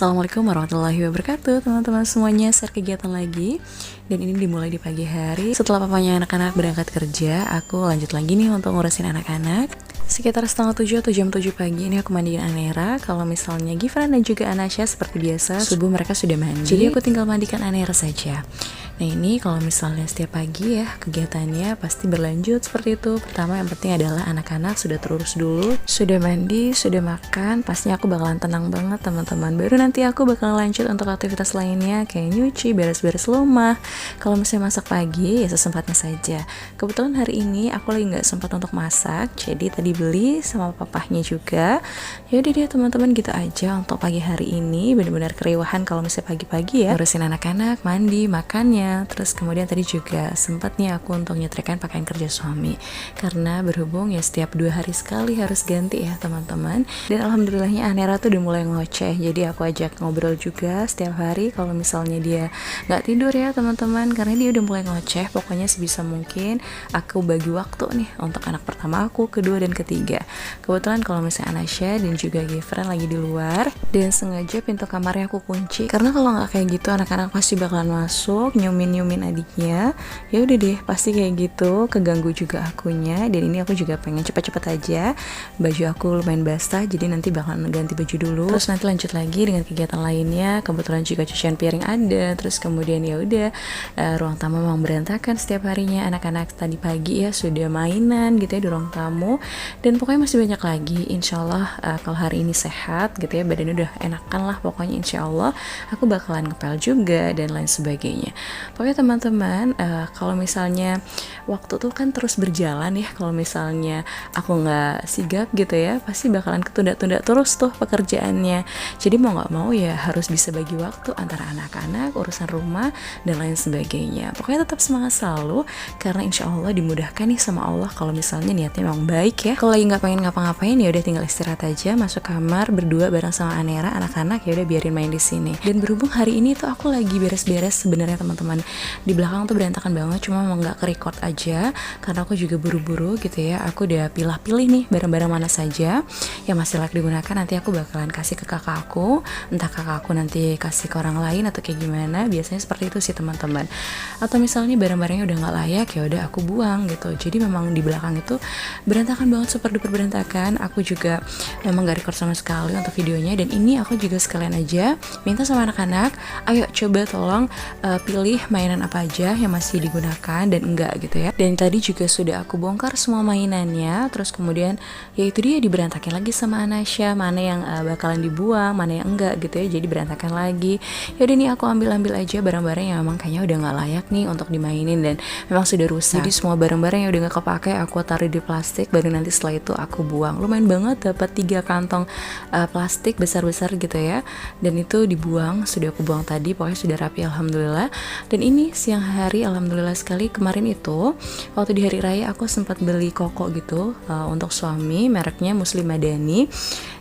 Assalamualaikum warahmatullahi wabarakatuh, teman-teman semuanya. Share kegiatan lagi. Dan ini dimulai di pagi hari. Setelah papanya anak-anak berangkat kerja, aku lanjut lagi nih untuk ngurusin anak-anak. Sekitar setengah 7 atau jam 7 pagi ini aku mandiin Anera. Kalau misalnya Gifran dan juga Anasya seperti biasa, subuh mereka sudah mandi, jadi aku tinggal mandikan Anera saja. Nah ini kalau misalnya setiap pagi ya kegiatannya pasti berlanjut seperti itu. Pertama yang penting adalah anak-anak sudah terurus dulu, sudah mandi, sudah makan. Pastinya aku bakalan tenang banget teman-teman. Baru nanti aku bakalan lanjut untuk aktivitas lainnya kayak nyuci, beres-beres rumah. Kalau misalnya masak pagi ya sesempatnya saja. Kebetulan hari ini aku lagi nggak sempat untuk masak, jadi tadi beli sama papahnya juga. Yaudah deh teman-teman, gitu aja untuk pagi hari ini. Benar-benar kerewahan kalau misalnya pagi-pagi ya, ngurusin anak-anak, mandi, makannya. Terus kemudian tadi juga sempat nih aku untuk nyetrikain pakaian kerja suami, karena berhubung ya setiap 2 hari sekali harus ganti ya teman-teman. Dan alhamdulillahnya Anera tuh udah mulai ngoceh, jadi aku ajak ngobrol juga setiap hari kalau misalnya dia nggak tidur ya teman-teman, karena dia udah mulai ngoceh. Pokoknya sebisa mungkin aku bagi waktu nih untuk anak pertama aku, kedua dan ketiga. Kebetulan kalau misalnya Anasya dan juga Gifran lagi di luar, dan sengaja pintu kamarnya aku kunci, karena kalau nggak kayak gitu anak-anak pasti bakalan masuk nyumin adiknya. Ya udah deh, pasti kayak gitu, keganggu juga akunya. Dan ini aku juga pengen cepet-cepet aja, baju aku lumayan basah, jadi nanti bakalan ganti baju dulu, terus nanti lanjut lagi dengan kegiatan lainnya. Kebetulan juga cucian piring ada, terus kemudian ya udah ruang tamu memang berantakan setiap harinya. Anak-anak tadi pagi ya sudah mainan gitu ya di ruang tamu, dan pokoknya masih banyak lagi. Insyaallah kalau hari ini sehat gitu ya, badannya udah enakan lah pokoknya. Insyaallah aku bakalan ngepel juga dan lain sebagainya. Pokoknya teman-teman, kalau misalnya waktu tuh kan terus berjalan ya, kalau misalnya aku nggak sigap gitu ya, pasti bakalan ketunda-tunda terus tuh pekerjaannya. Jadi mau nggak mau ya harus bisa bagi waktu antara anak-anak, urusan rumah dan lain sebagainya. Pokoknya tetap semangat selalu, karena insya Allah dimudahkan nih sama Allah kalau misalnya niatnya memang baik ya. Kalau lagi nggak pengen ngapa-ngapain ya udah tinggal istirahat aja, masuk kamar berdua bareng sama Anera, anak-anak ya udah biarin main di sini. Dan berhubung hari ini tuh aku lagi beres-beres sebenarnya teman-teman, di belakang tuh berantakan banget, cuma emang nggak ke-record aja karena aku juga buru-buru gitu ya. Aku udah pilih-pilih nih barang-barang mana saja yang masih layak digunakan. Nanti aku bakalan kasih ke kakak aku, entah kakak aku nanti kasih ke orang lain atau kayak gimana. Biasanya seperti itu sih teman-teman. Atau misalnya barang-barangnya udah nggak layak ya udah aku buang gitu. Jadi memang di belakang itu berantakan banget, super duper berantakan. Aku juga memang nggak record sama sekali untuk videonya. Dan ini aku juga sekalian aja minta sama anak-anak, ayo coba tolong pilih mainan apa aja yang masih digunakan dan enggak gitu ya. Dan tadi juga sudah aku bongkar semua mainannya, terus kemudian ya itu dia diberantakin lagi sama Anasya, mana yang bakalan dibuang, mana yang enggak gitu ya, jadi berantakan lagi. Yaudah nih aku ambil aja barang-barang yang memang kayaknya udah nggak layak nih untuk dimainin dan memang sudah rusak. Jadi semua barang-barang yang udah nggak kepake aku taruh di plastik, baru nanti setelah itu aku buang. Lumayan banget, dapat 3 kantong plastik besar-besar gitu ya, dan itu dibuang, sudah aku buang tadi. Pokoknya sudah rapi alhamdulillah. Dan ini siang hari alhamdulillah sekali, kemarin itu waktu di hari raya aku sempat beli koko gitu untuk suami, mereknya Muslim Madani.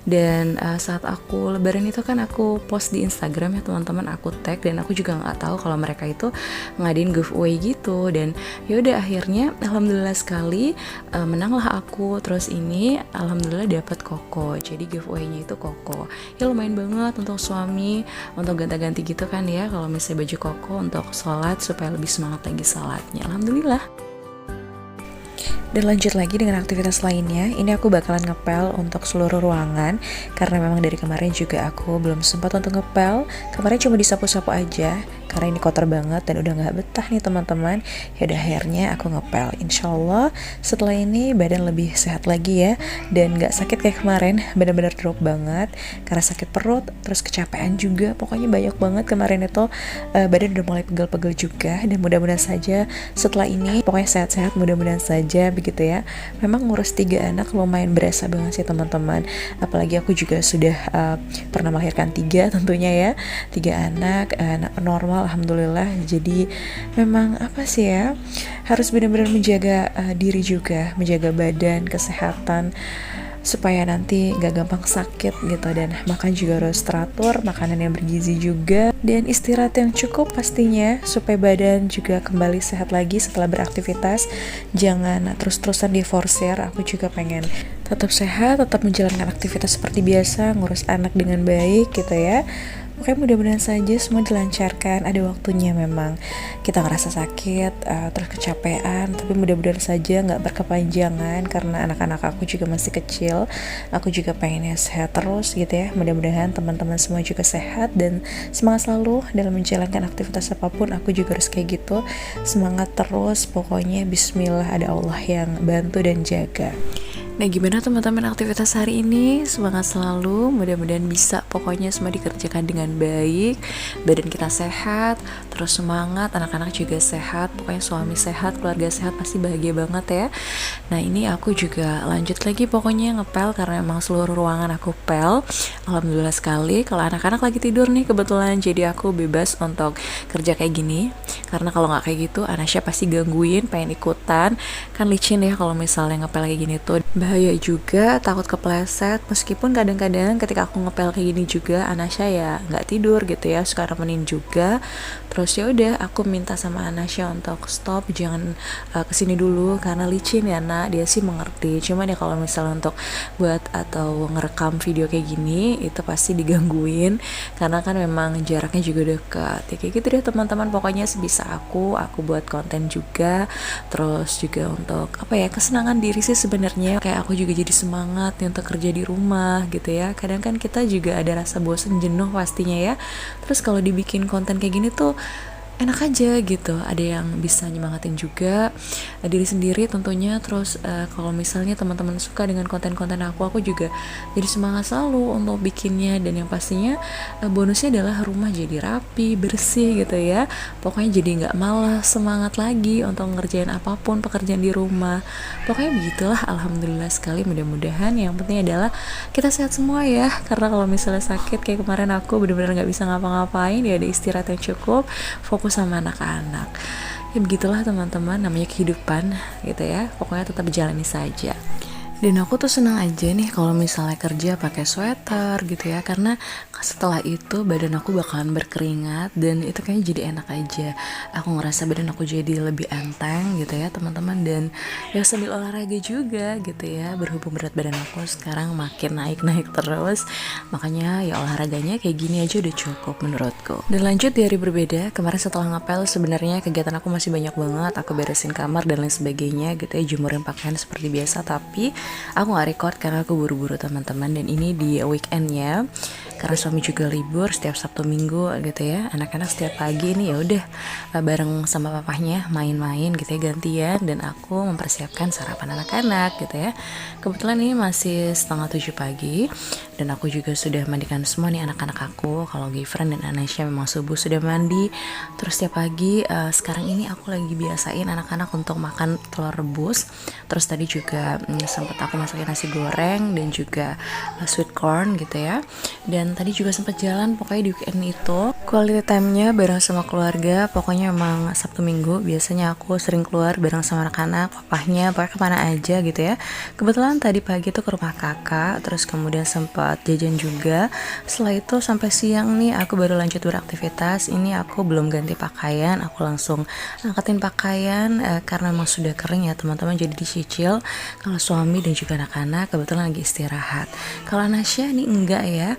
Dan saat aku lebaran itu kan aku post di Instagram ya teman-teman, aku tag, dan aku juga nggak tahu kalau mereka itu ngadain giveaway gitu. Dan yaudah akhirnya alhamdulillah sekali menanglah aku. Terus ini alhamdulillah dapat koko, jadi giveaway-nya itu koko. Ya lumayan banget untuk suami, untuk ganti-ganti gitu kan ya, kalau misalnya baju koko untuk sholat supaya lebih semangat lagi sholatnya. Alhamdulillah. Dan lanjut lagi dengan aktivitas lainnya. Ini aku bakalan ngepel untuk seluruh ruangan, karena memang dari kemarin juga aku belum sempat untuk ngepel. Kemarin cuma disapu-sapu aja karena ini kotor banget dan udah gak betah nih teman-teman. Ya udah akhirnya aku ngepel. Insyaallah setelah ini badan lebih sehat lagi ya, dan gak sakit kayak kemarin. Bener-bener drop banget karena sakit perut, terus kecapean juga. Pokoknya banyak banget kemarin itu, badan udah mulai pegel-pegel juga. Dan mudah-mudahan saja setelah ini pokoknya sehat-sehat, mudah-mudahan saja begitu ya. Memang ngurus 3 anak lumayan berasa banget sih teman-teman. Apalagi aku juga sudah pernah melahirkan 3 tentunya ya, 3 anak normal alhamdulillah. Jadi memang apa sih ya, harus benar-benar menjaga diri juga, menjaga badan, kesehatan, supaya nanti gak gampang sakit gitu. Dan makan juga harus teratur, makanan yang bergizi juga, dan istirahat yang cukup pastinya, supaya badan juga kembali sehat lagi setelah beraktivitas. Jangan terus-terusan diforsir. Aku juga pengen tetap sehat, tetap menjalankan aktivitas seperti biasa, ngurus anak dengan baik gitu ya. Pokoknya mudah-mudahan saja semua dilancarkan. Ada waktunya memang kita ngerasa sakit, terus kecapean, tapi mudah-mudahan saja nggak berkepanjangan karena anak-anak aku juga masih kecil. Aku juga pengennya sehat terus gitu ya. Mudah-mudahan teman-teman semua juga sehat dan semangat selalu dalam menjalankan aktivitas apapun. Aku juga harus kayak gitu, semangat terus. Pokoknya bismillah, ada Allah yang bantu dan jaga. Nah, gimana teman-teman aktivitas hari ini? Semangat selalu, mudah-mudahan bisa pokoknya semua dikerjakan dengan baik, badan kita sehat, terus semangat, anak-anak juga sehat, pokoknya suami sehat, keluarga sehat, pasti bahagia banget ya. Nah, ini aku juga lanjut lagi pokoknya ngepel karena emang seluruh ruangan aku pel. Alhamdulillah sekali. Kalau anak-anak lagi tidur nih kebetulan, jadi aku bebas untuk kerja kayak gini. Karena kalau nggak kayak gitu, Anasya pasti gangguin, pengen ikutan. Kan licin ya kalau misalnya ngepel kayak gini tuh. Bahaya juga, takut kepleset. Meskipun kadang-kadang ketika aku ngepel kayak gini juga, Anasya ya nggak tidur gitu ya, suka nemenin juga. Terus ya udah, aku minta sama Anasya untuk stop, jangan kesini dulu karena licin ya nak. Dia sih mengerti. Cuman ya kalau misalnya untuk buat atau ngerekam video kayak gini, itu pasti digangguin karena kan memang jaraknya juga dekat. Ya kayak gitu deh teman-teman. Pokoknya sebisa aku buat konten juga. Terus juga untuk apa ya, kesenangan diri sih sebenarnya. Kayak aku juga jadi semangat nih untuk kerja di rumah gitu ya. Kadang kan kita juga ada rasa bosen, jenuh pastinya ya. Terus kalau dibikin konten kayak gini tuh enak aja gitu, ada yang bisa nyemangatin juga diri sendiri tentunya. Terus kalau misalnya teman-teman suka dengan konten-konten aku juga jadi semangat selalu untuk bikinnya. Dan yang pastinya bonusnya adalah rumah jadi rapi, bersih gitu ya. Pokoknya jadi nggak malas, semangat lagi untuk ngerjain apapun pekerjaan di rumah. Pokoknya begitulah, alhamdulillah sekali. Mudah-mudahan yang penting adalah kita sehat semua ya, karena kalau misalnya sakit kayak kemarin aku benar-benar nggak bisa ngapa-ngapain ya, ada istirahat yang cukup, fokus sama anak-anak. Ya begitulah teman-teman, namanya kehidupan gitu ya. Pokoknya tetap jalani saja. Dan aku tuh senang aja nih kalau misalnya kerja pakai sweater gitu ya, karena setelah itu badan aku bakalan berkeringat dan itu kayaknya jadi enak aja. Aku ngerasa badan aku jadi lebih enteng gitu ya teman-teman. Dan ya sambil olahraga juga gitu ya, berhubung berat badan aku sekarang makin naik-naik terus, makanya ya olahraganya kayak gini aja udah cukup menurutku. Dan lanjut di hari berbeda, kemarin setelah ngapel sebenarnya kegiatan aku masih banyak banget. Aku beresin kamar dan lain sebagainya gitu ya, jumurin pakaian seperti biasa, tapi aku gak record karena aku buru-buru teman-teman. Dan ini di weekendnya karena suami juga libur setiap Sabtu Minggu gitu ya. Anak-anak setiap pagi ini ya udah bareng sama papahnya main-main gitu ya, gantian. Dan aku mempersiapkan sarapan anak-anak gitu ya. Kebetulan ini masih 6:30 pagi dan aku juga sudah mandikan semua nih anak-anak aku. Kalau Gifran dan Anasya memang subuh sudah mandi. Terus setiap pagi sekarang ini aku lagi biasain anak-anak untuk makan telur rebus. Terus tadi juga sempat aku masakin nasi goreng dan juga sweet corn gitu ya. Dan tadi juga sempat jalan, pokoknya di weekend itu quality time-nya bareng sama keluarga. Pokoknya emang Sabtu Minggu biasanya aku sering keluar bareng sama anak-anak, papahnya, pokoknya kemana aja gitu ya. Kebetulan tadi pagi tuh ke rumah kakak, terus kemudian sempat jajan juga. Setelah itu sampai siang nih aku baru lanjut beraktivitas. Ini aku belum ganti pakaian, aku langsung angkatin pakaian karena emang sudah kering ya teman-teman, jadi dicicil. Kalau suami dan juga anak-anak kebetulan lagi istirahat. Kalau Anasya nih enggak ya,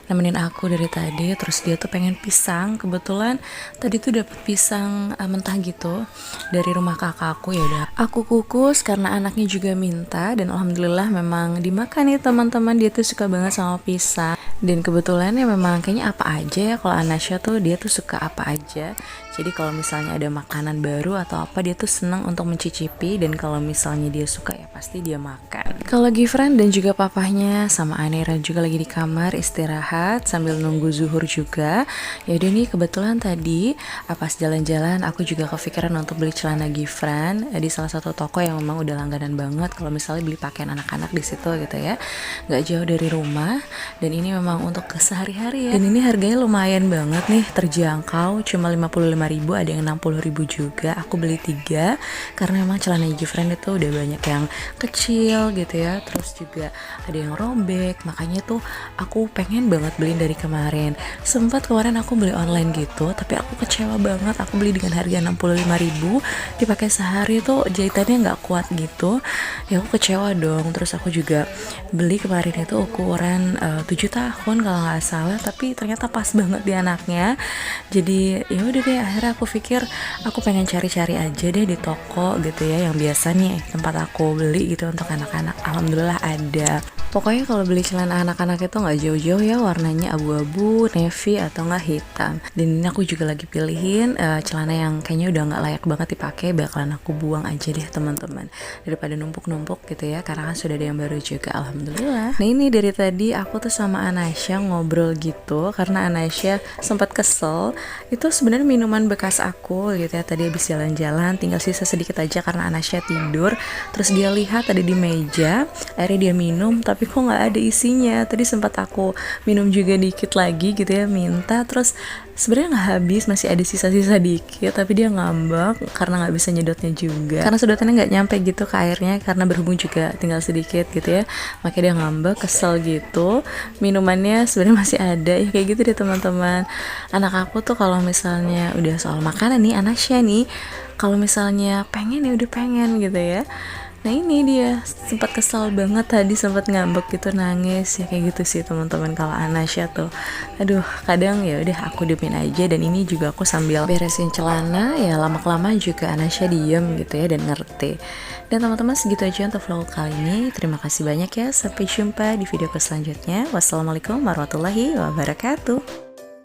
nemenin aku dari tadi. Terus dia tuh pengen pisang, kebetulan tadi tuh dapet pisang mentah gitu dari rumah kakakku. Ya udah aku kukus karena anaknya juga minta, dan alhamdulillah memang dimakan nih teman-teman. Dia tuh suka banget sama pisang, dan kebetulan ya memang kayaknya apa aja ya, kalau Anasya tuh dia tuh suka apa aja. Jadi kalau misalnya ada makanan baru atau apa, dia tuh senang untuk mencicipi, dan kalau misalnya dia suka ya pasti dia makan. Kalau Gifran dan juga papahnya sama Anera juga lagi di kamar istirahat sambil nunggu zuhur juga. Ya udah nih, kebetulan tadi pas jalan-jalan aku juga kepikiran untuk beli celana Gifran di salah satu toko yang memang udah langganan banget kalau misalnya beli pakaian anak-anak di situ gitu ya. Gak jauh dari rumah, dan ini memang untuk kesehari-hari ya. Dan ini harganya lumayan banget nih, terjangkau, cuma 55 55.000, ada yang 60.000 juga. Aku beli 3 karena memang celana Gifriend itu udah banyak yang kecil gitu ya, terus juga ada yang robek, makanya tuh aku pengen banget beli dari kemarin. Sempat kemarin aku beli online gitu, tapi aku kecewa banget. Aku beli dengan harga 65.000, dipakai sehari tuh jahitannya nggak kuat gitu ya, aku kecewa dong. Terus aku juga beli kemarin itu ukuran 7 tahun kalau nggak salah, tapi ternyata pas banget di anaknya. Jadi ya udah deh, akhirnya aku pikir aku pengen cari-cari aja deh di toko gitu ya, yang biasa nih tempat aku beli gitu untuk anak-anak. Alhamdulillah ada. Pokoknya kalau beli celana anak-anak itu nggak jauh-jauh ya, warnanya abu-abu, navy atau nggak hitam. Dan ini aku juga lagi pilihin celana yang kayaknya udah nggak layak banget dipakai, bakalan aku buang aja deh teman-teman, daripada numpuk-numpuk gitu ya, karena kan sudah ada yang baru juga. Alhamdulillah. Nah ini dari tadi aku tuh sama Anasya ngobrol gitu, karena Anasya sempat kesel. Itu sebenarnya minuman bekas aku gitu ya, tadi habis jalan-jalan tinggal sisa sedikit aja karena Anasya tidur. Terus dia lihat ada di meja, akhirnya dia minum, tapi kok nggak ada isinya. Tadi sempat aku minum juga dikit lagi gitu ya, minta, terus sebenarnya nggak habis, masih ada sisa-sisa dikit, tapi dia ngambek karena nggak bisa nyedotnya juga, karena sedotannya nggak nyampe gitu ke airnya, karena berhubung juga tinggal sedikit gitu ya, makanya dia ngambek, kesel gitu. Minumannya sebenarnya masih ada ya, kayak gitu deh teman-teman. Anak aku tuh kalau misalnya udah soal makanan nih, Anasya nih kalau misalnya pengen ya udah pengen gitu ya. Nah ini dia sempat kesal banget tadi, sempat ngambek gitu, nangis ya, kayak gitu sih teman-teman kalau Anasya tuh. Aduh, kadang ya udah aku diemin aja. Dan ini juga aku sambil beresin celana ya, lama-kelamaan juga Anasya diem gitu ya dan ngerti. Dan teman-teman, segitu aja untuk vlog kali ini. Terima kasih banyak ya, sampai jumpa di videoku selanjutnya. Wassalamualaikum warahmatullahi wabarakatuh.